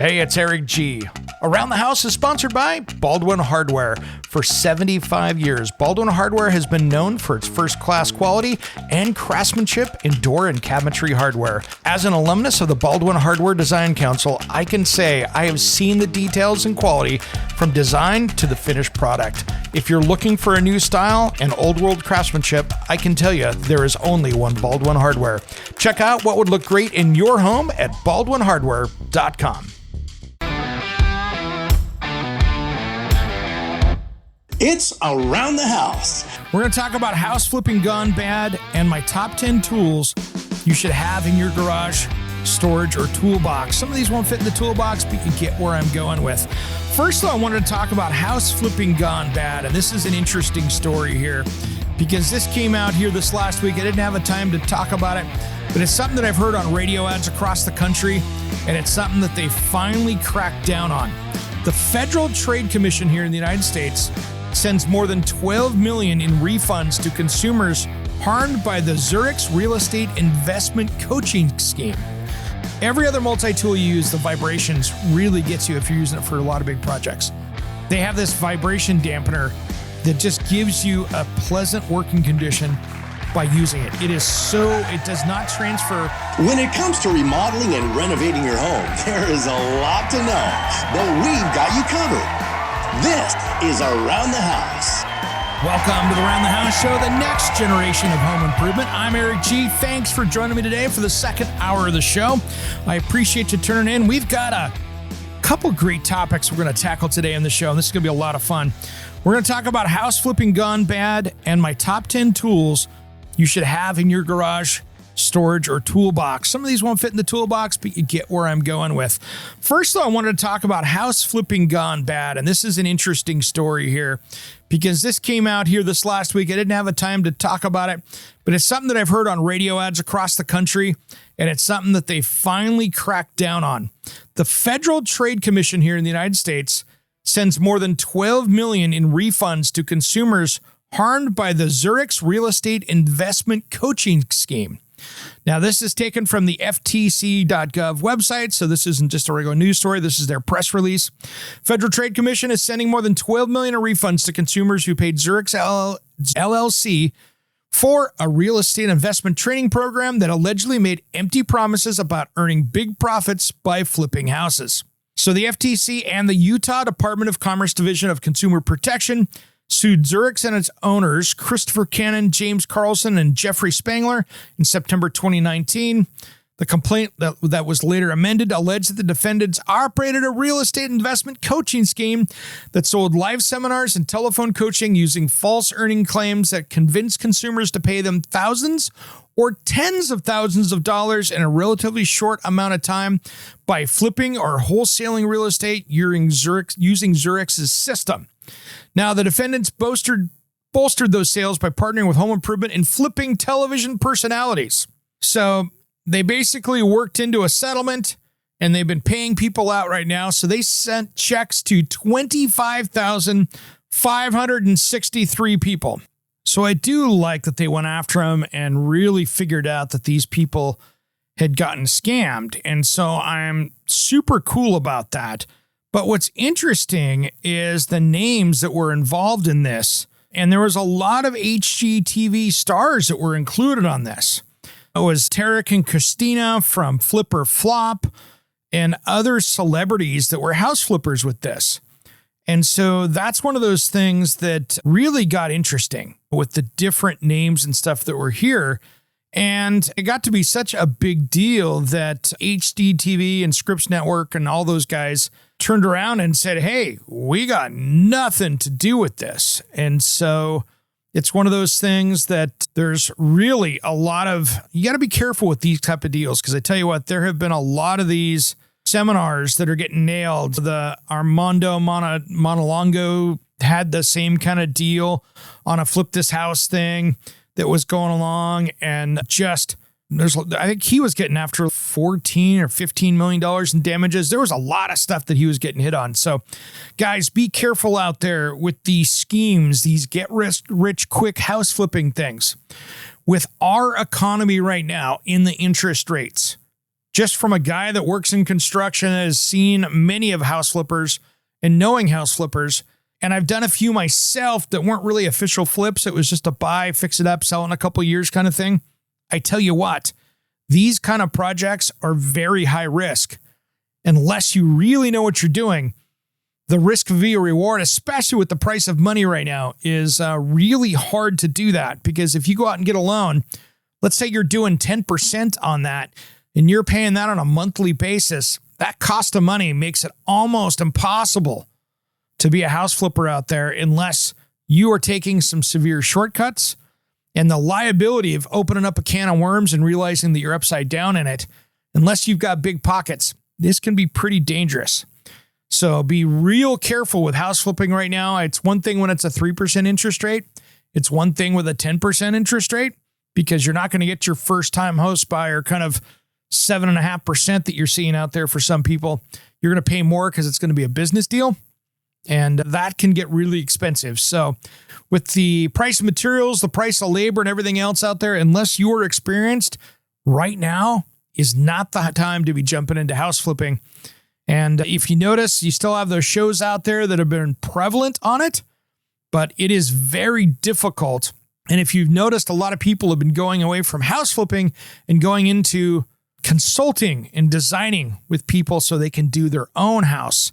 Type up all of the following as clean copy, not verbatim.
Hey, it's Eric G. Around the House is sponsored by Baldwin Hardware. For 75 years, Baldwin Hardware has been known for its first-class quality and craftsmanship in door and cabinetry hardware. As an alumnus of the Baldwin Hardware Design Council, I can say I have seen the details and quality from design to the finished product. If you're looking for a new style and old-world craftsmanship, I can tell you there is only one Baldwin Hardware. Check out what would look great in your home at baldwinhardware.com. It's Around the House. We're going to talk about house flipping gone bad and my top 10 tools you should have in your garage, storage, or toolbox. Some of these won't fit in the toolbox, but you can get where I'm going with. First, though, I wanted to talk about house flipping gone bad, and this is an interesting story here because this came out here this last week. I didn't have a time to talk about it, but it's something that I've heard on radio ads across the country, and it's something that they finally cracked down on. The Federal Trade Commission here in the United States sends more than $12 million in refunds to consumers harmed by the Zurich's real estate investment coaching scheme. Every other multi-tool you use, the vibrations really gets you if you're using it for a lot of big projects. They have this vibration dampener that just gives you a pleasant working condition by using it. It does not transfer. When it comes to remodeling and renovating your home, there is a lot to know, but we've got you covered. This is Around the House. Welcome to the Around the House show, the next generation of home improvement. I'm Eric G. Thanks for joining me today for the second hour of the show. I appreciate you turning in. We've got a couple great topics we're going to tackle today on the show, and this is going to be a lot of fun. We're going to talk about house flipping gone bad and my top 10 tools you should have in your garage, storage, or toolbox. Some of these won't fit in the toolbox, but you get where I'm going with. First, though, I wanted to talk about house flipping gone bad, and this is an interesting story here because this came out here this last week. I didn't have a time to talk about it, but it's something that I've heard on radio ads across the country, and it's something that they finally cracked down on. The Federal Trade Commission here in the United States sends more than $12 million in refunds to consumers harmed by the Zurich's real estate investment coaching scheme. Now, this is taken from the FTC.gov website, so this isn't just a regular news story. This is their press release. Federal Trade Commission is sending more than $12 million in refunds to consumers who paid Zurich's LLC for a real estate investment training program that allegedly made empty promises about earning big profits by flipping houses. So the FTC and the Utah Department of Commerce Division of Consumer Protection sued Zurich's and its owners, Christopher Cannon, James Carlson, and Jeffrey Spangler, in September 2019. The complaint that was later amended alleged that the defendants operated a real estate investment coaching scheme that sold live seminars and telephone coaching using false earning claims that convinced consumers to pay them thousands or tens of thousands of dollars in a relatively short amount of time by flipping or wholesaling real estate using Zurich's system. Now, the defendants bolstered those sales by partnering with home improvement and flipping television personalities. So they basically worked into a settlement, and they've been paying people out right now. So they sent checks to 25,563 people. So I do like that they went after them and really figured out that these people had gotten scammed. And so I'm super cool about that. But what's interesting is the names that were involved in this. And there was a lot of HGTV stars that were included on this. It was Tarek and Christina from Flip or Flop and other celebrities that were house flippers with this. And so that's one of those things that really got interesting with the different names and stuff that were here. And it got to be such a big deal that HGTV and Scripps Network and all those guys turned around and said, hey, we got nothing to do with this. And so it's one of those things that there's really a lot of, you got to be careful with these type of deals. Because I tell you what, there have been a lot of these seminars that are getting nailed. The Armando Monalongo had the same kind of deal on a flip this house thing that was going along, and just I think he was getting after $14 or $15 million in damages. There was a lot of stuff that he was getting hit on. So guys, be careful out there with these schemes, these get rich quick house flipping things. With our economy right now in the interest rates, just from a guy that works in construction, has seen many of house flippers and knowing house flippers. And I've done a few myself that weren't really official flips. It was just a buy, fix it up, sell in a couple years kind of thing. I tell you what, these kind of projects are very high risk. Unless you really know what you're doing, the risk via reward, especially with the price of money right now, is really hard to do that. Because if you go out and get a loan, let's say you're doing 10% on that and you're paying that on a monthly basis, that cost of money makes it almost impossible to be a house flipper out there unless you are taking some severe shortcuts, and the liability of opening up a can of worms and realizing that you're upside down in it, unless you've got big pockets, this can be pretty dangerous. So be real careful with house flipping right now. It's one thing when it's a 3% interest rate. It's one thing with a 10% interest rate, because you're not going to get your first time house buyer kind of 7.5% that you're seeing out there for some people. You're going to pay more because it's going to be a business deal. And that can get really expensive. So with the price of materials, the price of labor and everything else out there, unless you're experienced, right now is not the time to be jumping into house flipping. And if you notice, you still have those shows out there that have been prevalent on it, but it is very difficult. And if you've noticed, a lot of people have been going away from house flipping and going into consulting and designing with people so they can do their own house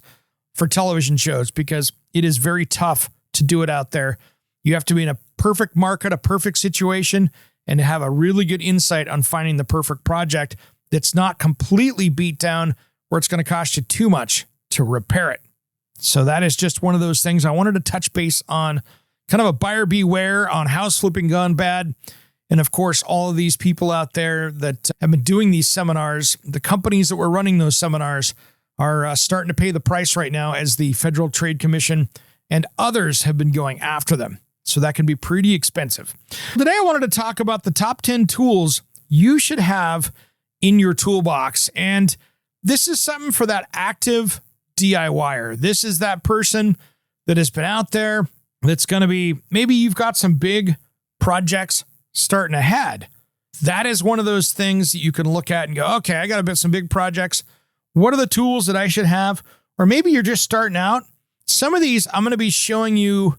for television shows, because it is very tough to do it out there. You have to be in a perfect market, a perfect situation, and have a really good insight on finding the perfect project that's not completely beat down where it's going to cost you too much to repair it. So that is just one of those things I wanted to touch base on, kind of a buyer beware on house flipping gone bad. And of course, all of these people out there that have been doing these seminars, the companies that were running those seminars are starting to pay the price right now, as the Federal Trade Commission and others have been going after them. So that can be pretty expensive. Today, I wanted to talk about the top 10 tools you should have in your toolbox. And this is something for that active DIYer. This is that person that has been out there that's going to be, maybe you've got some big projects starting ahead. That is one of those things that you can look at and go, okay, I got some big projects. What are the tools that I should have? Or maybe you're just starting out. Some of these, I'm going to be showing you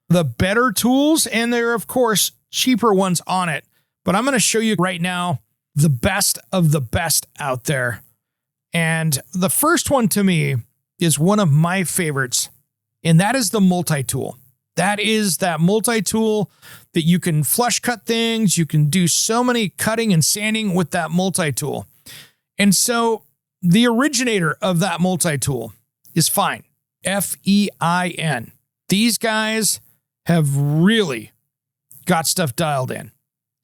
the better tools, and there are, of course, cheaper ones on it. But I'm going to show you right now the best of the best out there. And the first one to me is one of my favorites, and that is the multi-tool. That is that multi-tool that you can flush cut things. You can do so many cutting and sanding with that multi-tool. And so the originator of that multi-tool is Fein, F-E-I-N. These guys have really got stuff dialed in,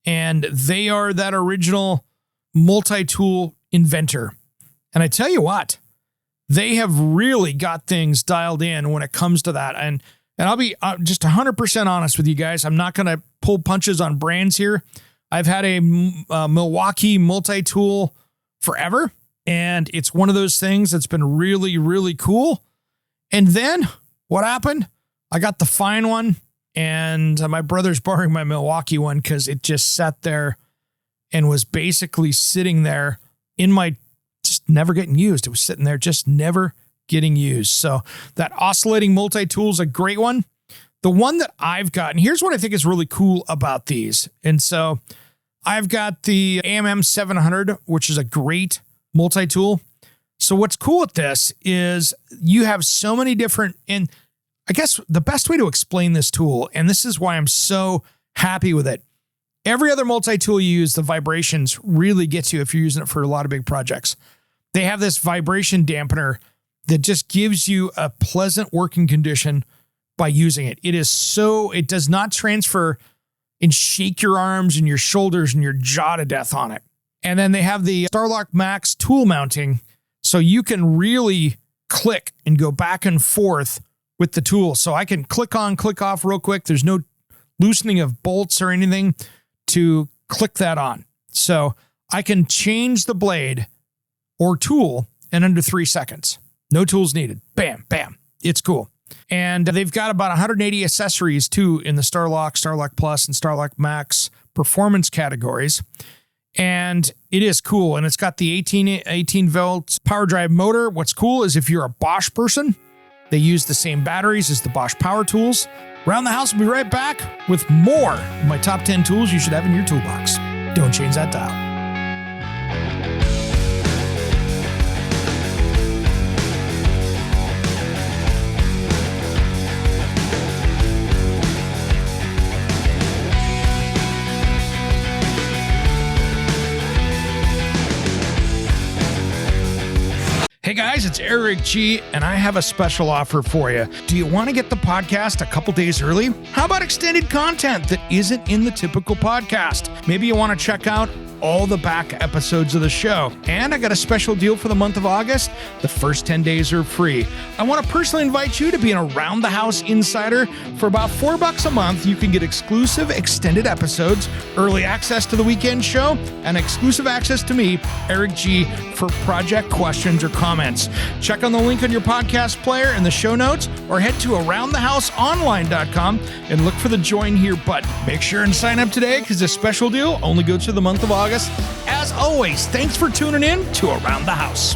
and they are that original multi-tool inventor. And I tell you what, they have really got things dialed in when it comes to that. And I'll be just 100% honest with you guys. I'm not going to pull punches on brands here. I've had a Milwaukee multi-tool forever, and it's one of those things that's been really, really cool. And then what happened? I got the Fein one, and my brother's borrowing my Milwaukee one because it just sat there and was basically sitting there in my, just never getting used. It was sitting there, just never getting used. So that oscillating multi-tool is a great one. The one that I've got, and here's what I think is really cool about these. And so I've got the AMM 700, which is a great multi-tool. So what's cool with this is you have so many different, and I guess the best way to explain this tool, and this is why I'm so happy with it. Every other multi-tool you use, the vibrations really get you if you're using it for a lot of big projects. They have this vibration dampener that just gives you a pleasant working condition by using it. It does not transfer and shake your arms and your shoulders and your jaw to death on it. And then they have the Starlock Max tool mounting, so you can really click and go back and forth with the tool. So I can click on, click off real quick. There's no loosening of bolts or anything to click that on. So I can change the blade or tool in under 3 seconds. No tools needed. Bam, bam. It's cool. And they've got about 180 accessories too in the Starlock, Starlock Plus, and Starlock Max performance categories. And it is cool. And it's got the 18 volt power drive motor. What's cool is if you're a Bosch person, they use the same batteries as the Bosch power tools. Around the House will be right back with more of my top 10 tools you should have in your toolbox. Don't change that dial. Hey guys, it's Eric G, and I have a special offer for you. Do you want to get the podcast a couple days early? How about extended content that isn't in the typical podcast? Maybe you want to check out all the back episodes of the show. And I got a special deal for the month of August. The first 10 days are free. I want to personally invite you to be an Around the House insider. For about $4 a month, you can get exclusive extended episodes, early access to the weekend show, and exclusive access to me, Eric G, for project questions or comments. Check on the link on your podcast player in the show notes, or head to aroundthehouseonline.com and look for the join here button. Make sure and sign up today because this special deal only goes through the month of August. As always, thanks for tuning in to Around the House.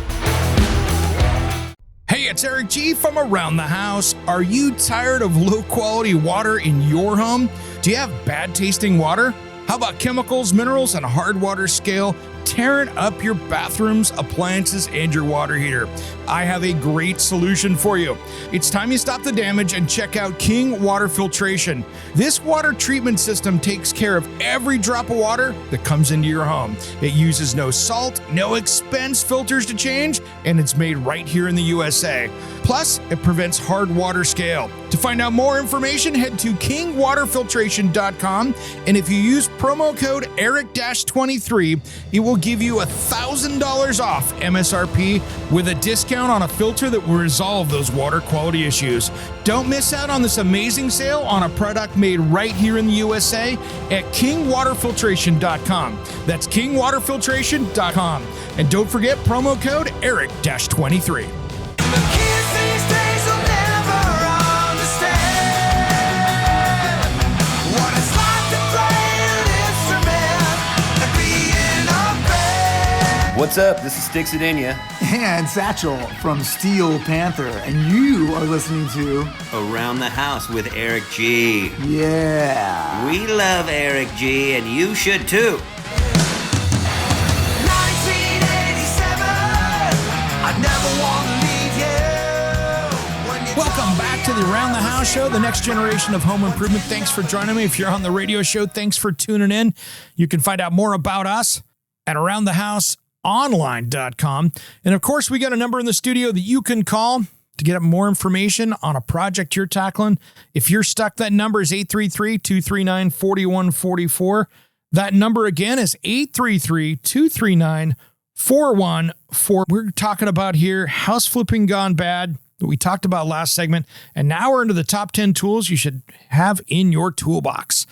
Hey, it's Eric G from Around the House. Are you tired of low quality water in your home? Do you have bad tasting water? How about chemicals, minerals, and hard water scale tearing up your bathrooms, appliances, and your water heater? I have a great solution for you. It's time you stop the damage and check out King Water Filtration. This water treatment system takes care of every drop of water that comes into your home. It uses no salt, no expense filters to change, and it's made right here in the USA. Plus, it prevents hard water scale. To find out more information, head to kingwaterfiltration.com, and if you use promo code ERIC-23, it will give you $1,000 off MSRP with a discount on a filter that will resolve those water quality issues. Don't miss out on this amazing sale on a product made right here in the USA at kingwaterfiltration.com. That's kingwaterfiltration.com. And don't forget promo code ERIC-23. What's up? This is Extedened. And Satchel from Steel Panther. And you are listening to Around the House with Eric G. Yeah. We love Eric G, and you should too. 1987, I never want to leave you. Welcome back to the Around the House show, the next generation of home improvement. Thanks for joining me. If you're on the radio show, thanks for tuning in. You can find out more about us at aroundthehouseonline.com. And of course, we got a number in the studio that you can call to get more information on a project you're tackling. If you're stuck, that number is 833-239-4144. That number again is 833-239-4144. We're talking about here house flipping gone bad that we talked about last segment. And now we're into the top 10 tools you should have in your toolbox.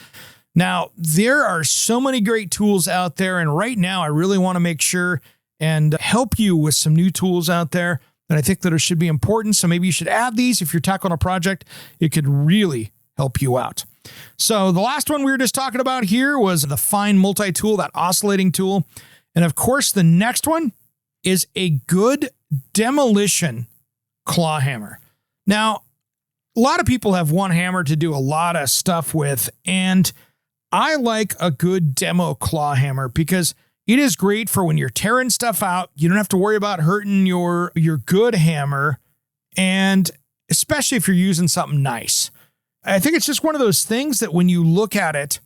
Now, there are so many great tools out there, and right now I really want to make sure and help you with some new tools out there that I think that should be important. So maybe you should add these if you're tackling a project. It could really help you out. So the last one we were just talking about here was the Fine multi-tool, that oscillating tool. And of course, the next one is a good demolition claw hammer. Now, a lot of people have one hammer to do a lot of stuff with, and I like a good demo claw hammer because it is great for when you're tearing stuff out. You don't have to worry about hurting your good hammer, and especially if you're using something nice. I think it's just one of those things that when you look at it,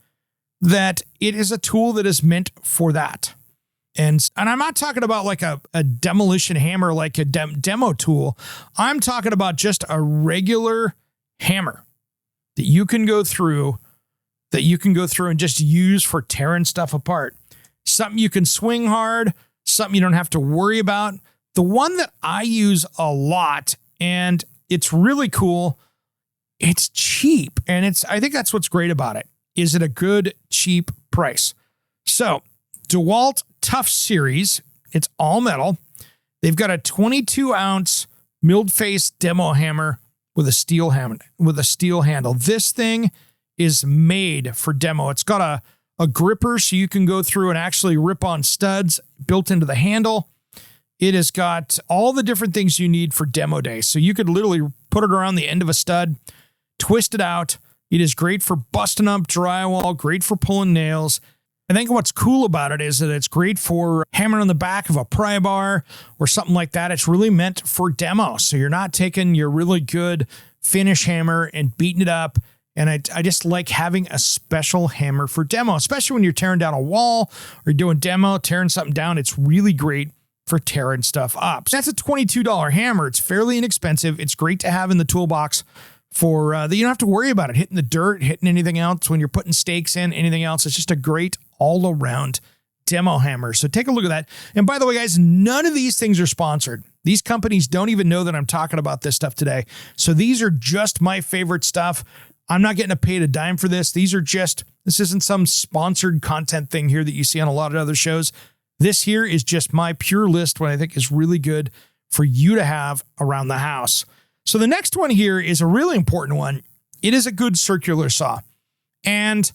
that it is a tool that is meant for that. And I'm not talking about like a demolition hammer, like a demo tool. I'm talking about just a regular hammer that you can go through and just use for tearing stuff apart. Something you can swing hard, something you don't have to worry about. The one that I use a lot, and it's really cool, it's cheap. And I think that's what's great about it, is it a good, cheap price. So DeWalt Tough Series, it's all metal. They've got a 22-ounce milled face demo hammer with a steel handle. This thing is made for demo. It's got a gripper so you can go through and actually rip on studs built into the handle. It has got all the different things you need for demo day. So you could literally put it around the end of a stud, twist it out. It is great for busting up drywall, great for pulling nails. I think what's cool about it is that it's great for hammering on the back of a pry bar or something like that. It's really meant for demo. So you're not taking your really good finish hammer and beating it up. And I just like having a special hammer for demo, especially when you're tearing down a wall or you're doing demo, tearing something down. It's really great for tearing stuff up. So that's a $22 hammer. It's fairly inexpensive. It's great to have in the toolbox for that you don't have to worry about it hitting the dirt, hitting anything else when you're putting stakes in, anything else. It's just a great all-around demo hammer. So take a look at that. And by the way, guys, none of these things are sponsored. These companies don't even know that I'm talking about this stuff today. So these are just my favorite stuff. I'm not getting paid a dime for this. This isn't some sponsored content thing here that you see on a lot of other shows. This here is just my pure list, what I think is really good for you to have around the house. So the next one here is a really important one. It is a good circular saw. And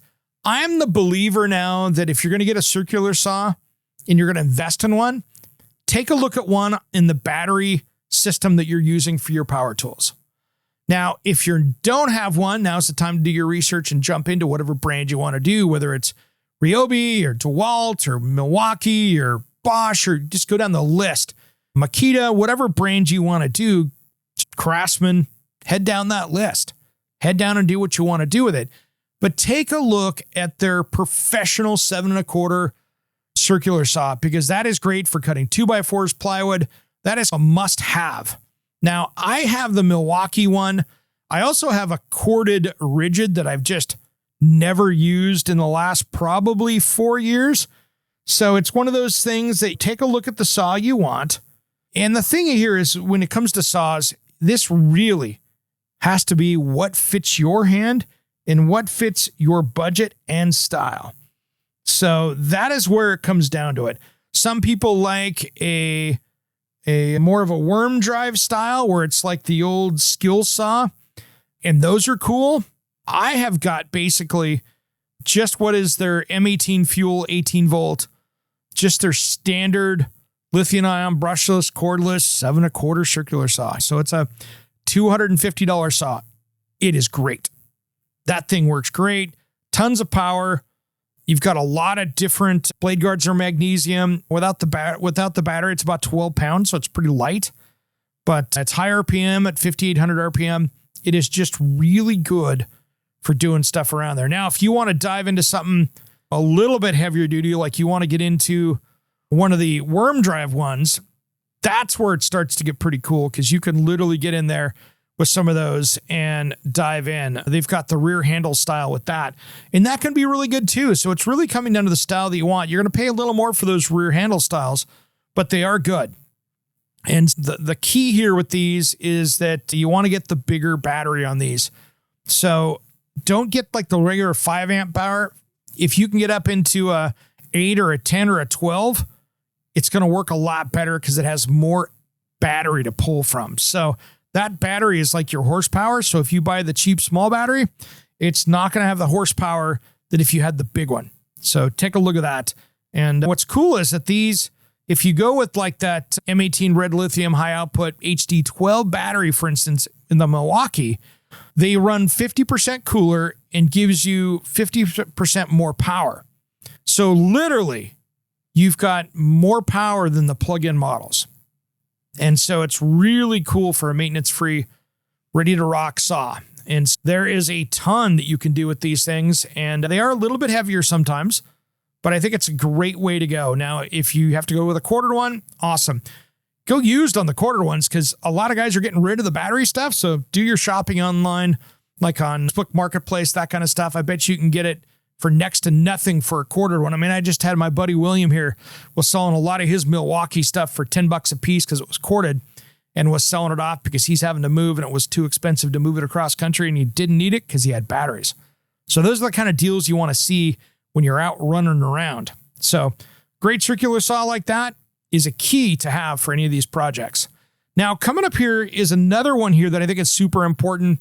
I'm the believer now that if you're going to get a circular saw and you're going to invest in one, take a look at one in the battery system that you're using for your power tools. Now, if you don't have one, now's the time to do your research and jump into whatever brand you want to do, whether it's Ryobi or DeWalt or Milwaukee or Bosch, or just go down the list. Makita, whatever brand you want to do, Craftsman, head down that list. Head down and do what you want to do with it. But take a look at their professional 7 1/4 circular saw, because that is great for cutting 2x4s, plywood. That is a must-have. Now, I have the Milwaukee one. I also have a corded rigid that I've just never used in the last probably 4 years. So it's one of those things that take a look at the saw you want. And the thing here is, when it comes to saws, this really has to be what fits your hand and what fits your budget and style. So that is where it comes down to it. Some people like a more of a worm drive style where it's like the old skill saw, and those are cool. I have got basically just what is their M18 fuel 18 volt, just their standard lithium ion brushless cordless 7 1/4 circular saw. So it's a $250 saw. It is great. That thing works great. Tons of power. You've got a lot of different blade guards are magnesium. Without the battery, it's about 12 pounds, so it's pretty light. But it's high RPM at 5,800 RPM. It is just really good for doing stuff around there. Now, if you want to dive into something a little bit heavier duty, like you want to get into one of the worm drive ones, that's where it starts to get pretty cool, because you can literally get in there with some of those and dive in. They've got the rear handle style with that, and that can be really good too. So it's really coming down to the style that you want. You're going to pay a little more for those rear handle styles, but they are good. And the key here with these is that you want to get the bigger battery on these. So don't get like the regular 5 amp power. If you can get up into a 8 or a 10 or a 12, it's going to work a lot better because it has more battery to pull from. So that battery is like your horsepower. So if you buy the cheap small battery, it's not going to have the horsepower that if you had the big one. So take a look at that. And what's cool is that these, if you go with like that M18 red lithium high output HD12 battery, for instance, in the Milwaukee, they run 50% cooler and gives you 50% more power. So literally, you've got more power than the plug-in models. And so it's really cool for a maintenance-free, ready-to-rock saw. And there is a ton that you can do with these things, and they are a little bit heavier sometimes, but I think it's a great way to go. Now, if you have to go with a quartered one, awesome. Go used on the quartered ones, because a lot of guys are getting rid of the battery stuff. So do your shopping online, like on Facebook Marketplace, that kind of stuff. I bet you can get it for next to nothing for a quartered one. I mean, I just had my buddy William here was selling a lot of his Milwaukee stuff for $10 a piece because it was corded, and was selling it off because he's having to move and it was too expensive to move it across country, and he didn't need it because he had batteries. So those are the kind of deals you want to see when you're out running around. So great circular saw like that is a key to have for any of these projects. Now, coming up here is another one here that I think is super important,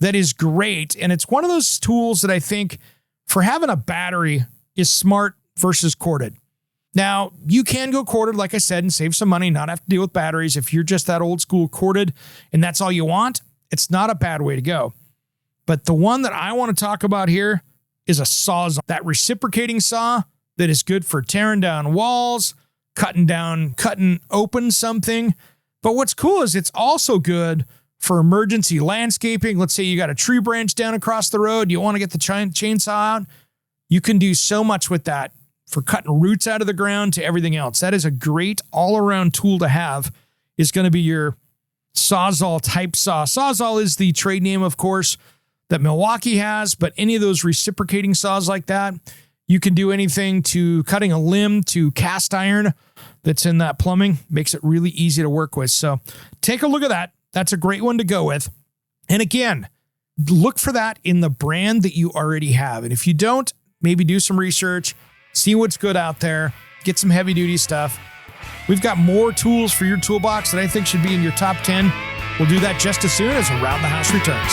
that is great. And it's one of those tools that I think for having a battery is smart versus corded. Now, you can go corded, like I said, and save some money, not have to deal with batteries. If you're just that old school corded and that's all you want, it's not a bad way to go. But the one that I want to talk about here is a sawzall, that reciprocating saw that is good for tearing down walls, cutting open something. But what's cool is it's also good for emergency landscaping. Let's say you got a tree branch down across the road, you want to get the chainsaw out. You can do so much with that, for cutting roots out of the ground to everything else. That is a great all-around tool to have, is going to be your Sawzall type saw. Sawzall is the trade name, of course, that Milwaukee has, but any of those reciprocating saws like that, you can do anything to cutting a limb to cast iron that's in that plumbing. Makes it really easy to work with. So take a look at that. That's a great one to go with. And again, look for that in the brand that you already have. And if you don't, maybe do some research, see what's good out there, get some heavy duty stuff. We've got more tools for your toolbox that I think should be in your top 10. We'll do that just as soon as Around the House returns.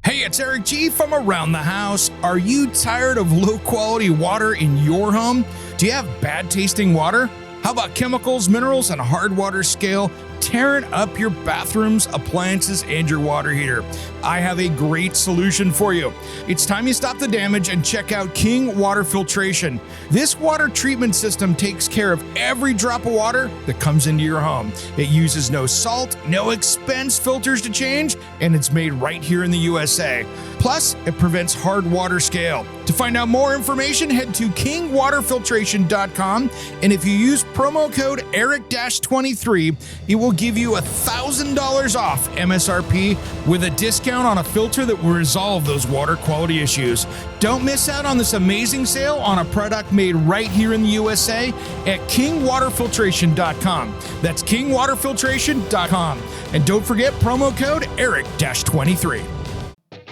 Hey, it's Eric G from Around the House. Are you tired of low quality water in your home? Do you have bad tasting water? How about chemicals, minerals, and hard water scale tearing up your bathrooms, appliances, and your water heater? I have a great solution for you. It's time you stop the damage and check out King Water Filtration. This water treatment system takes care of every drop of water that comes into your home. It uses no salt, no expense filters to change, and it's made right here in the USA. Plus, it prevents hard water scale. To find out more information, head to kingwaterfiltration.com, and if you use promo code ERIC-23, it will give you $1,000 off MSRP with a discount on a filter that will resolve those water quality issues. Don't miss out on this amazing sale on a product made right here in the USA at kingwaterfiltration.com. That's kingwaterfiltration.com. And don't forget promo code ERIC-23.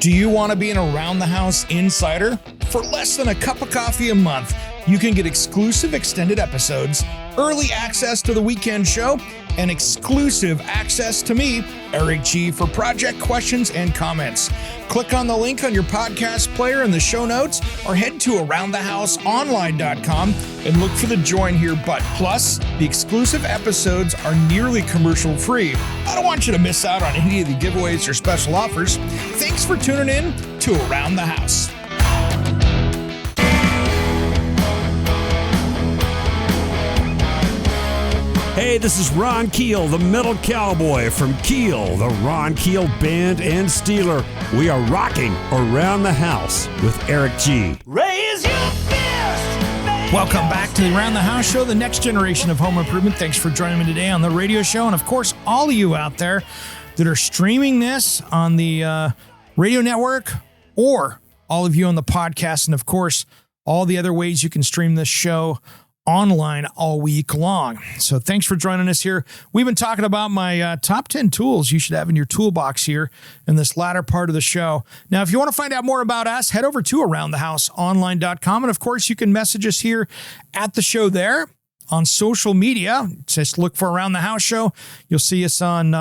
Do you want to be an Around the House insider? For less than a cup of coffee a month, you can get exclusive extended episodes, early access to the weekend show, and exclusive access to me, Eric G, for project questions and comments. Click on the link on your podcast player in the show notes or head to aroundthehouseonline.com and look for the Join Here button. Plus, the exclusive episodes are nearly commercial free. I don't want you to miss out on any of the giveaways or special offers. Thanks for tuning in to Around the House. Hey, this is Ron Keel, the Metal Cowboy from Keel, the Ron Keel Band and Steeler. We are rocking Around the House with Eric G. Raise your fist! Welcome back to the Around the House show, the next generation of home improvement. Thanks for joining me today on the radio show. And of course, all of you out there that are streaming this on the radio network, or all of you on the podcast, and of course, all the other ways you can stream this show online all week long. So thanks for joining us here. We've been talking about my top 10 tools you should have in your toolbox here in this latter part of the show. Now, if you want to find out more about us, head over to aroundthehouseonline.com. And of course, you can message us here at the show there on social media. Just look for Around the House Show. You'll see us on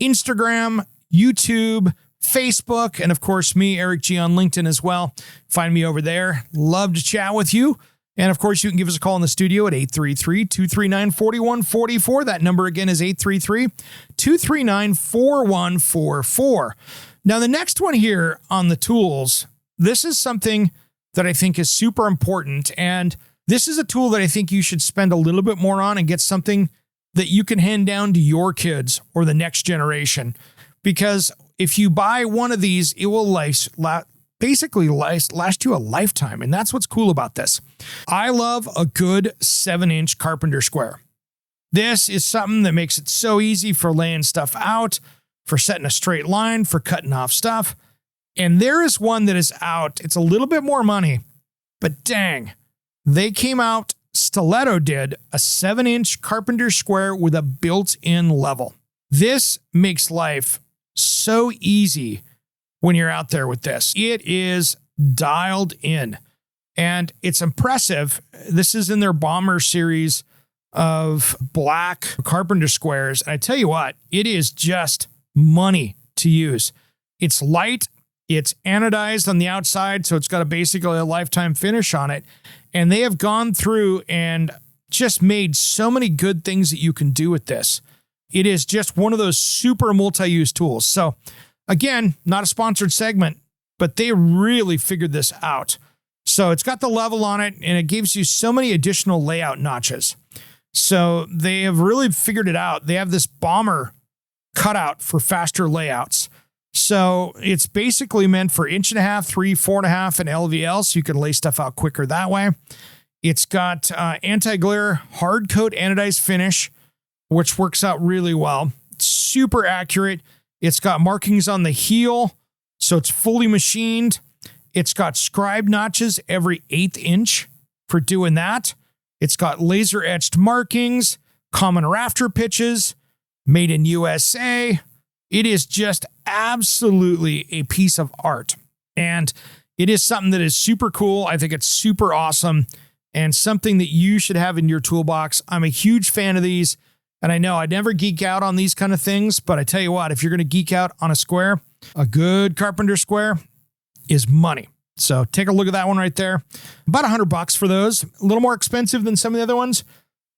Instagram, YouTube, Facebook, and of course, me, Eric G, on LinkedIn as well. Find me over there. Love to chat with you. And of course, you can give us a call in the studio at 833-239-4144. That number again is 833-239-4144. Now, the next one here on the tools, this is something that I think is super important. And this is a tool that I think you should spend a little bit more on and get something that you can hand down to your kids or the next generation. Because if you buy one of these, it will basically last you a lifetime. And that's what's cool about this. I love a good 7-inch carpenter square. This is something that makes it so easy for laying stuff out, for setting a straight line, for cutting off stuff. And there is one that is out. It's a little bit more money, but dang, they came out, Stiletto did, a 7-inch carpenter square with a built-in level. This makes life so easy when you're out there with this. It is dialed in and it's impressive. This is in their Bomber series of black carpenter squares. And I tell you what, it is just money to use. It's light. It's anodized on the outside, so it's got basically a lifetime finish on it. And they have gone through and just made so many good things that you can do with this. It is just one of those super multi-use tools. So again, not a sponsored segment, but they really figured this out. So it's got the level on it, and it gives you so many additional layout notches. So they have really figured it out. They have this bomber cutout for faster layouts. So it's basically meant for 1.5 inch, 3, 4.5, and LVL, so you can lay stuff out quicker that way. It's got anti-glare hard coat anodized finish, which works out really well. Super accurate. It's got markings on the heel, so it's fully machined. It's got scribe notches every 1/8 inch for doing that. It's got laser etched markings, common rafter pitches, made in USA. It is just absolutely a piece of art. And it is something that is super cool. I think it's super awesome and something that you should have in your toolbox. I'm a huge fan of these. And I know I never geek out on these kind of things, but I tell you what, if you're going to geek out on a square, a good carpenter square is money. So take a look at that one right there. About $100 for those. A little more expensive than some of the other ones,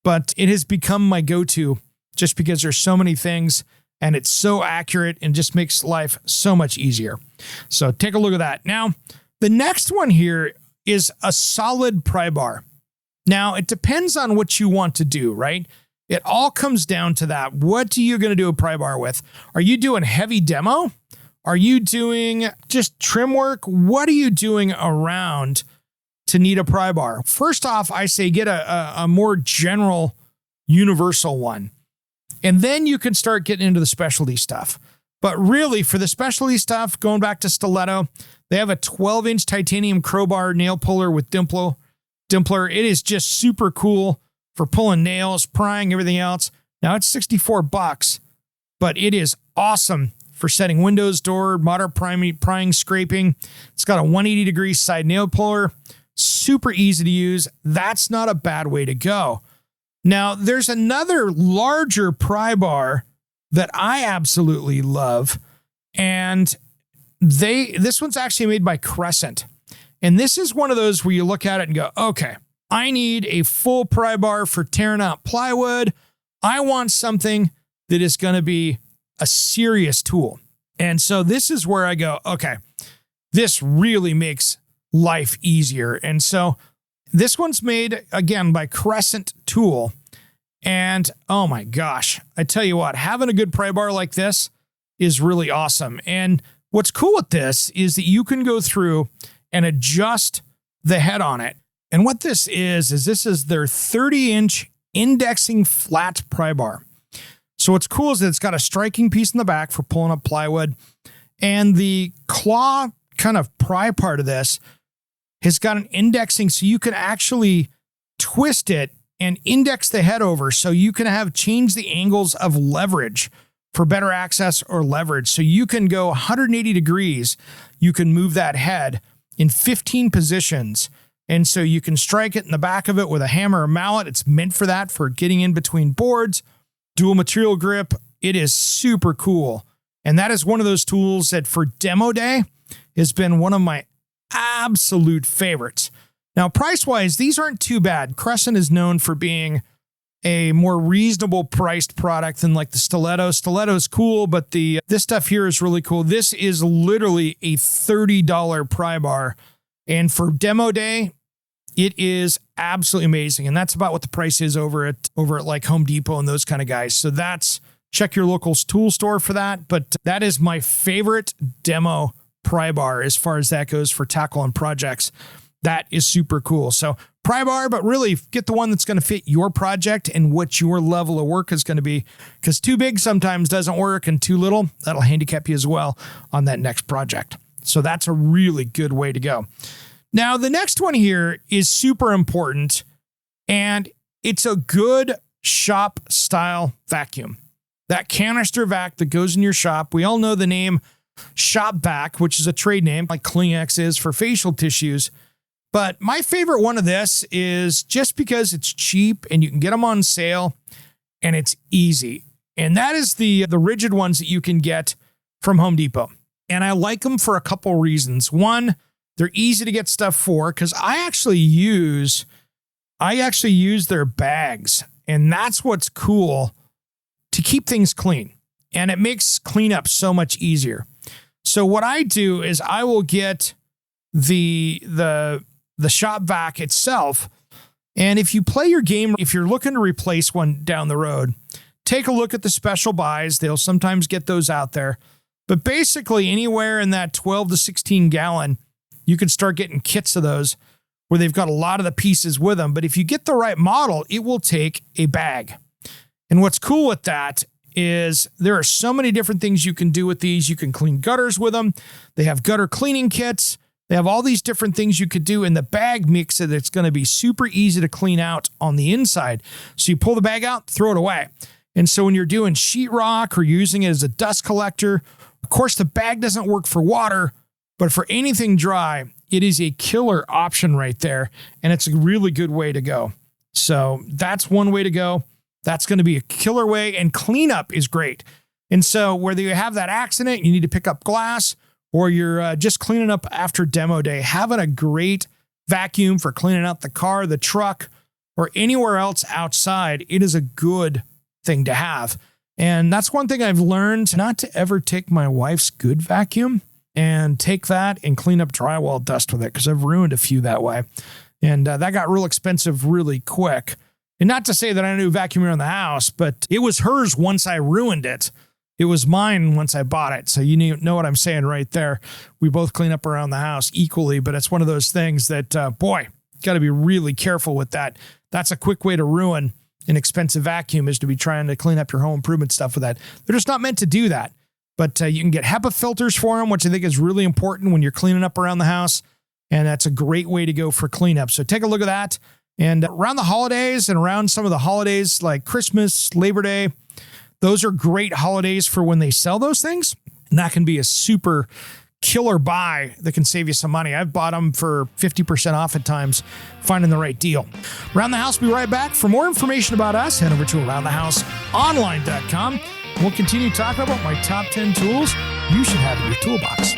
but it has become my go-to just because there's so many things and it's so accurate and just makes life so much easier. So take a look at that. Now, the next one here is a solid pry bar. Now, it depends on what you want to do, right? It all comes down to that. What are you going to do a pry bar with? Are you doing heavy demo? Are you doing just trim work? What are you doing around to need a pry bar? First off, I say get a more general, universal one. And then you can start getting into the specialty stuff. But really, for the specialty stuff, going back to Stiletto, they have a 12-inch titanium crowbar nail puller with dimpler. It is just super cool for pulling nails, prying, everything else. Now, it's $64, but it is awesome for setting windows, door, moderate prying, scraping. It's got a 180-degree side nail puller. Super easy to use. That's not a bad way to go. Now, there's another larger pry bar that I absolutely love, and this one's actually made by Crescent. And this is one of those where you look at it and go, okay, I need a full pry bar for tearing out plywood. I want something that is going to be a serious tool. And so this is where I go, okay, this really makes life easier. And so this one's made, again, by Crescent Tool. And oh my gosh, I tell you what, having a good pry bar like this is really awesome. And what's cool with this is that you can go through and adjust the head on it. And what this is this is their 30-inch indexing flat pry bar. So what's cool is that it's got a striking piece in the back for pulling up plywood. And the claw kind of pry part of this has got an indexing, so you can actually twist it and index the head over, so you can change the angles of leverage for better access or leverage. So you can go 180 degrees. You can move that head in 15 positions. And so you can strike it in the back of it with a hammer or mallet. It's meant for that, for getting in between boards. Dual material grip. It is super cool. And that is one of those tools that for demo day has been one of my absolute favorites. Now, price-wise, these aren't too bad. Crescent is known for being a more reasonable priced product than like the Stiletto. Stiletto is cool, but this stuff here is really cool. This is literally a $30 pry bar. And for demo day, it is absolutely amazing. And that's about what the price is over at like Home Depot and those kind of guys. So check your local tool store for that. But that is my favorite demo pry bar as far as that goes for tackle and projects. That is super cool. So pry bar, but really get the one that's going to fit your project and what your level of work is going to be, because too big sometimes doesn't work, and too little, that'll handicap you as well on that next project. So that's a really good way to go. Now, the next one here is super important, and it's a good shop style vacuum. That canister vac that goes in your shop. We all know the name Shop Vac, which is a trade name like Kleenex is for facial tissues. But my favorite one of this is just because it's cheap and you can get them on sale and it's easy. And that is the rigid ones that you can get from Home Depot. And I like them for a couple reasons. One, they're easy to get stuff for because I actually use their bags. And that's what's cool to keep things clean. And it makes cleanup so much easier. So what I do is I will get the shop vac itself. And if you play your game, if you're looking to replace one down the road, take a look at the special buys. They'll sometimes get those out there. But basically anywhere in that 12 to 16 gallon, you can start getting kits of those where they've got a lot of the pieces with them. But if you get the right model, it will take a bag. And what's cool with that is there are so many different things you can do with these. You can clean gutters with them. They have gutter cleaning kits. They have all these different things you could do, and the bag makes it it's going to be super easy to clean out on the inside. So you pull the bag out, throw it away. And so when you're doing sheetrock or using it as a dust collector, of course, the bag doesn't work for water, but for anything dry, it is a killer option right there, and it's a really good way to go. So that's one way to go. That's going to be a killer way, and cleanup is great. And so whether you have that accident, you need to pick up glass, or you're just cleaning up after demo day, having a great vacuum for cleaning out the car, the truck, or anywhere else outside, it is a good thing to have. And that's one thing I've learned, not to ever take my wife's good vacuum and take that and clean up drywall dust with it, because I've ruined a few that way. And that got real expensive really quick. And not to say that I knew vacuum around the house, but it was hers once I ruined it. It was mine once I bought it. So you know what I'm saying right there. We both clean up around the house equally, but it's one of those things that, got to be really careful with that. That's a quick way to ruin an expensive vacuum, is to be trying to clean up your home improvement stuff with that. They're just not meant to do that. But you can get HEPA filters for them, which I think is really important when you're cleaning up around the house. And that's a great way to go for cleanup. So take a look at that. And around the holidays and around some of the holidays like Christmas, Labor Day, those are great holidays for when they sell those things. And that can be a super killer buy that can save you some money. I've bought them for 50% off at times, finding the right deal. Around the House, we'll be right back. For more information about us, head over to AroundTheHouseOnline.com. We'll continue talking about my top 10 tools you should have in your toolbox.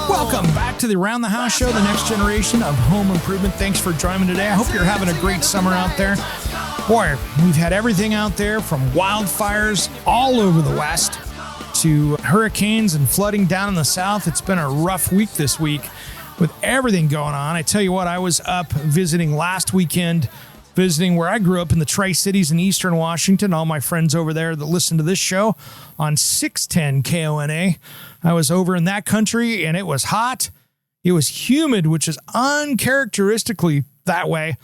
Welcome back to the Around the House Show, the next generation of home improvement. Thanks for joining me today. I hope you're having a great summer out there. Boy, we've had everything out there from wildfires all over the West to hurricanes and flooding down in the South. It's been a rough week this week with everything going on. I tell you what, I was up visiting last weekend, visiting where I grew up in the Tri-Cities in Eastern Washington. All my friends over there that listen to this show on 610 KONA. I was over in that country, and it was hot. It was humid, which is uncharacteristically that way.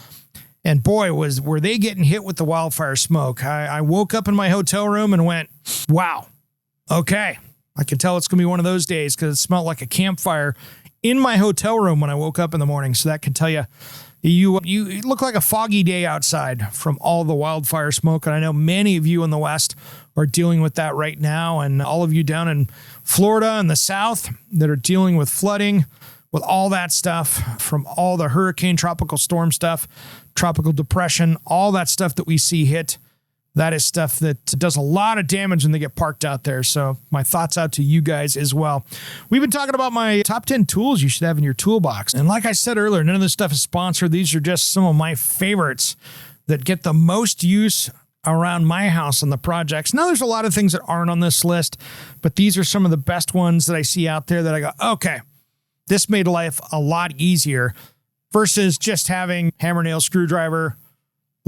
And boy, were they getting hit with the wildfire smoke. I woke up in my hotel room and went, wow, okay. I can tell it's going to be one of those days because it smelled like a campfire in my hotel room when I woke up in the morning. So that can tell you, it looked like a foggy day outside from all the wildfire smoke. And I know many of you in the West are dealing with that right now. And all of you down in Florida and the South that are dealing with flooding, with all that stuff from all the hurricane, tropical storm stuff, tropical depression, all that stuff that we see hit. That is stuff that does a lot of damage when they get parked out there. So my thoughts out to you guys as well. We've been talking about my top 10 tools you should have in your toolbox. And like I said earlier, none of this stuff is sponsored. These are just some of my favorites that get the most use around my house on the projects. Now, there's a lot of things that aren't on this list, but these are some of the best ones that I see out there that I go, okay, this made life a lot easier versus just having hammer, nail, screwdriver,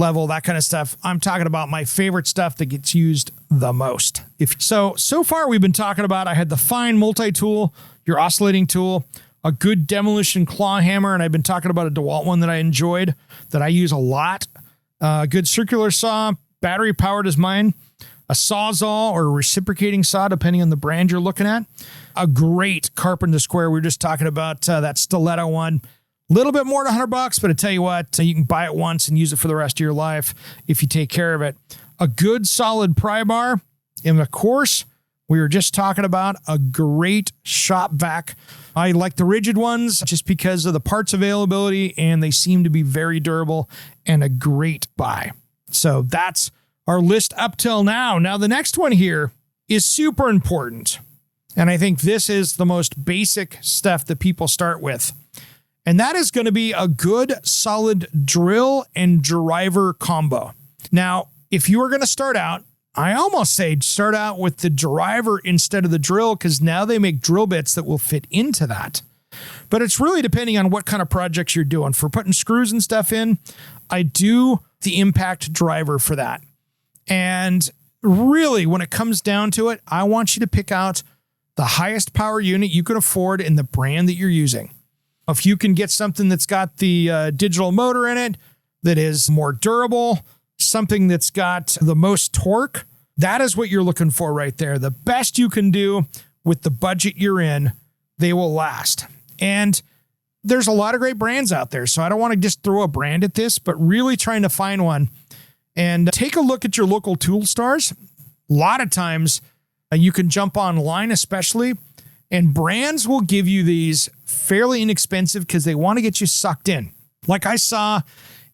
level, that kind of stuff. I'm talking about my favorite stuff that gets used the most. So far we've been talking about, I had the fine multi-tool, your oscillating tool, a good demolition claw hammer, and I've been talking about a DeWalt one that I enjoyed, that I use a lot. A good circular saw, battery powered is mine. A Sawzall or a reciprocating saw, depending on the brand you're looking at. A great carpenter square. We were just talking about that stiletto one. A little bit more than $100, but I tell you what, you can buy it once and use it for the rest of your life if you take care of it. A good solid pry bar. And of course, we were just talking about a great shop vac. I like the rigid ones just because of the parts availability, and they seem to be very durable and a great buy. So that's our list up till now. Now, the next one here is super important. And I think this is the most basic stuff that people start with. And that is going to be a good solid drill and driver combo. Now, if you are going to start out, I almost say start out with the driver instead of the drill, because now they make drill bits that will fit into that. But it's really depending on what kind of projects you're doing. For putting screws and stuff in, I do the impact driver for that. And really, when it comes down to it, I want you to pick out the highest power unit you can afford in the brand that you're using. If you can get something that's got the digital motor in it, that is more durable, something that's got the most torque, that is what you're looking for right there. The best you can do with the budget you're in, they will last. And there's a lot of great brands out there, so I don't want to just throw a brand at this, but really trying to find one. And take a look at your local tool stores. A lot of times you can jump online, especially, and brands will give you these fairly inexpensive because they want to get you sucked in. Like I saw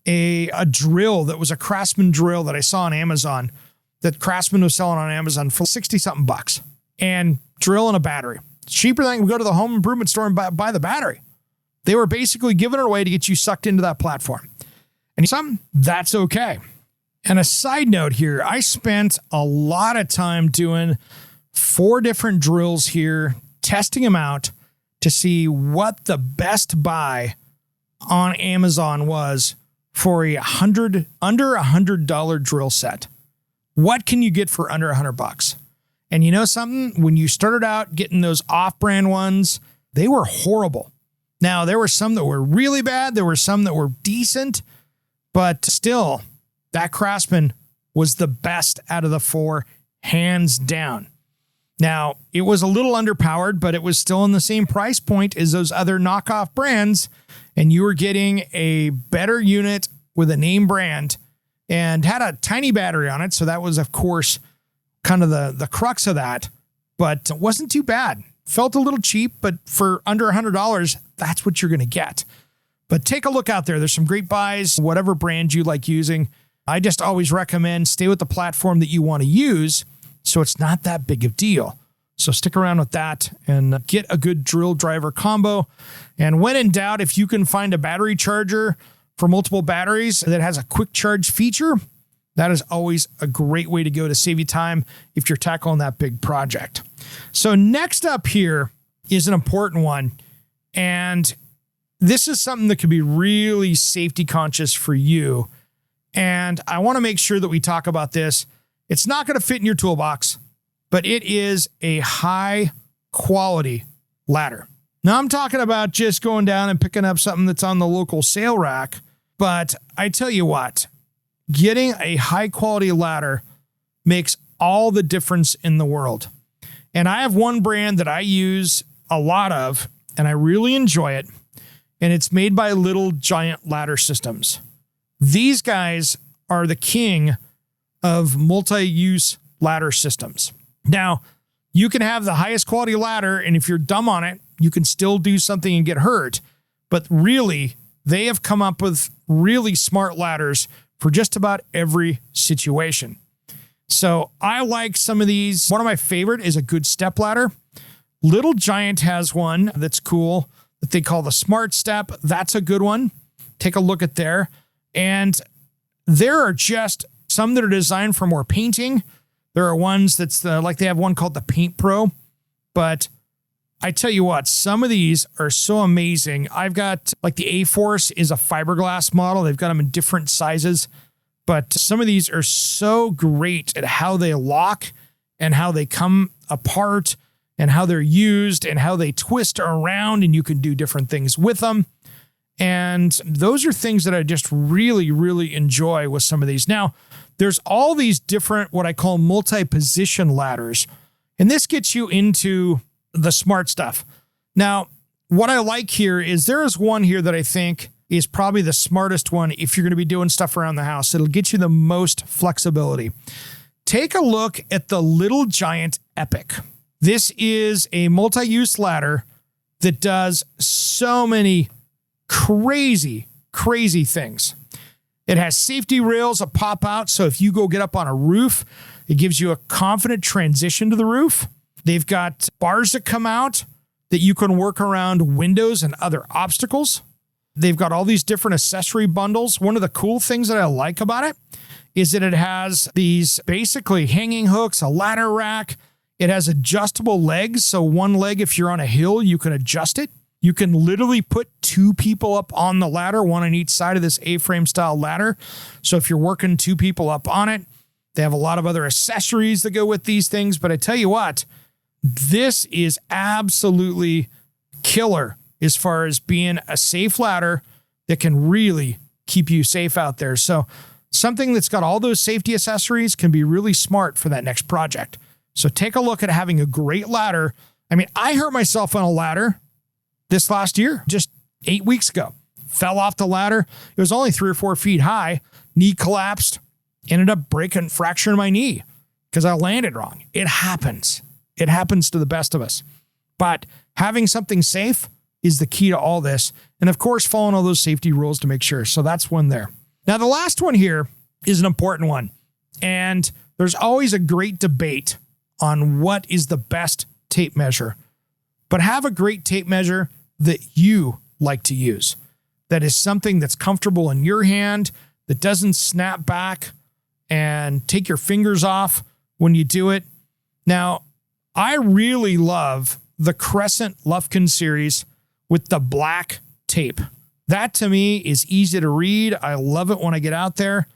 a drill that was a Craftsman drill that I saw on Amazon, that Craftsman was selling on Amazon for 60 something bucks, and drill and a battery. It's cheaper than I can go to the home improvement store and buy the battery. They were basically giving it away to get you sucked into that platform. And something, that's okay. And a side note here, I spent a lot of time doing 4 different drills here, testing them out to see what the best buy on Amazon was for under $100 drill set. What can you get for under $100? And you know something? When you started out getting those off-brand ones, they were horrible. Now, there were some that were really bad. There were some that were decent, but still, that Craftsman was the best out of the 4, hands down. Now, it was a little underpowered, but it was still in the same price point as those other knockoff brands, and you were getting a better unit with a name brand and had a tiny battery on it, so that was, of course, kind of the crux of that, but it wasn't too bad. Felt a little cheap, but for under $100, that's what you're going to get. But take a look out there. There's some great buys, whatever brand you like using. I just always recommend stay with the platform that you want to use, so it's not that big of a deal. So stick around with that and get a good drill driver combo. And when in doubt, if you can find a battery charger for multiple batteries that has a quick charge feature, that is always a great way to go to save you time if you're tackling that big project. So next up here is an important one. And this is something that could be really safety conscious for you. And I want to make sure that we talk about this. It's not going to fit in your toolbox, but it is a high quality ladder. Now I'm talking about just going down and picking up something that's on the local sale rack. But I tell you what, getting a high quality ladder makes all the difference in the world. And I have one brand that I use a lot of, and I really enjoy it. And it's made by Little Giant Ladder Systems. These guys are the king of multi-use ladder systems. Now, you can have the highest quality ladder, and if you're dumb on it, you can still do something and get hurt. But really, they have come up with really smart ladders for just about every situation. So I like some of these. One of my favorite is a good step ladder. Little Giant has one that's cool that they call the Smart Step. That's a good one. Take a look at there. And there are just some that are designed for more painting. There are ones that's like they have one called the Paint Pro. But I tell you what, some of these are so amazing. I've got like the A-Force is a fiberglass model. They've got them in different sizes. But some of these are so great at how they lock and how they come apart and how they're used and how they twist around, and you can do different things with them. And those are things that I just really, really enjoy with some of these. Now, there's all these different, what I call multi-position ladders. And this gets you into the smart stuff. Now, what I like here is there is one here that I think is probably the smartest one if you're going to be doing stuff around the house. It'll get you the most flexibility. Take a look at the Little Giant Epic. This is a multi-use ladder that does so many crazy, crazy things. It has safety rails that pop out, so if you go get up on a roof, it gives you a confident transition to the roof. They've got bars that come out that you can work around windows and other obstacles. They've got all these different accessory bundles. One of the cool things that I like about it is that it has these basically hanging hooks, a ladder rack. It has adjustable legs, so one leg, if you're on a hill, you can adjust it. You can literally put two people up on the ladder, one on each side of this A-frame style ladder. So if you're working two people up on it, they have a lot of other accessories that go with these things. But I tell you what, this is absolutely killer as far as being a safe ladder that can really keep you safe out there. So something that's got all those safety accessories can be really smart for that next project. So take a look at having a great ladder. I mean, I hurt myself on a ladder this last year, just 8 weeks ago. Fell off the ladder. It was only 3 or 4 feet high. Knee collapsed. Ended up fracturing my knee because I landed wrong. It happens. It happens to the best of us. But having something safe is the key to all this. And of course, following all those safety rules to make sure. So that's one there. Now, the last one here is an important one. And there's always a great debate on what is the best tape measure. But have a great tape measure that you like to use. That is something that's comfortable in your hand, that doesn't snap back and take your fingers off when you do it. Now, I really love the Crescent Lufkin series with the black tape. That to me is easy to read. I love it when I get out there.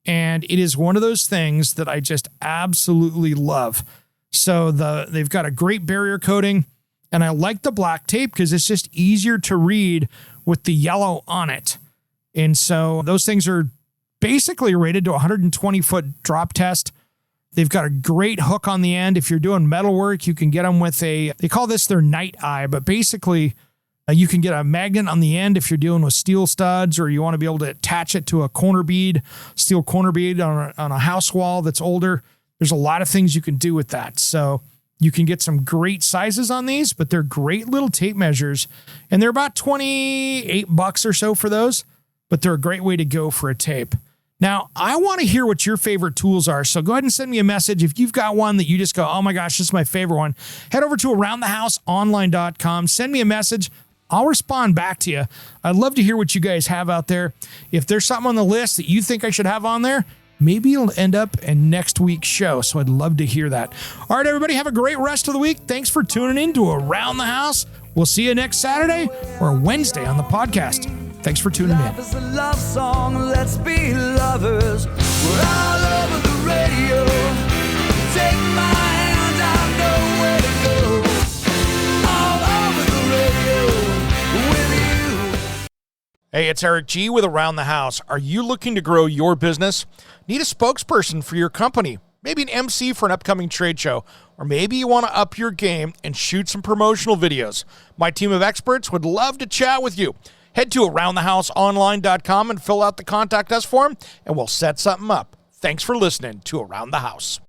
And it is one of those things that I just absolutely love. So they've got a great barrier coating. And I like the black tape because it's just easier to read with the yellow on it. And so those things are basically rated to 120-foot drop test. They've got a great hook on the end. If you're doing metal work, you can get them with they call this their night eye, but basically you can get a magnet on the end if you're dealing with steel studs, or you want to be able to attach it to a corner bead, steel corner bead on a house wall that's older. There's a lot of things you can do with that. So you can get some great sizes on these, but they're great little tape measures, and they're about $28 or so for those, but they're a great way to go for a tape. Now, I want to hear what your favorite tools are, so go ahead and send me a message. If you've got one that you just go, oh my gosh, this is my favorite one, head over to aroundthehouseonline.com, send me a message. I'll respond back to you. I'd love to hear what you guys have out there. If there's something on the list that you think I should have on there, maybe it'll end up in next week's show, so I'd love to hear that. All right, everybody, have a great rest of the week. Thanks for tuning in to Around the House. We'll see you next Saturday or Wednesday on the podcast. Thanks for tuning in. Love is a love song, let's be lovers. We're all over the radio. Take my hand, I know where to go. All over the radio with you. Hey, it's Eric G. with Around the House. Are you looking to grow your business? Need a spokesperson for your company? Maybe an MC for an upcoming trade show? Or maybe you want to up your game and shoot some promotional videos? My team of experts would love to chat with you. Head to aroundthehouseonline.com and fill out the Contact Us form, and we'll set something up. Thanks for listening to Around the House.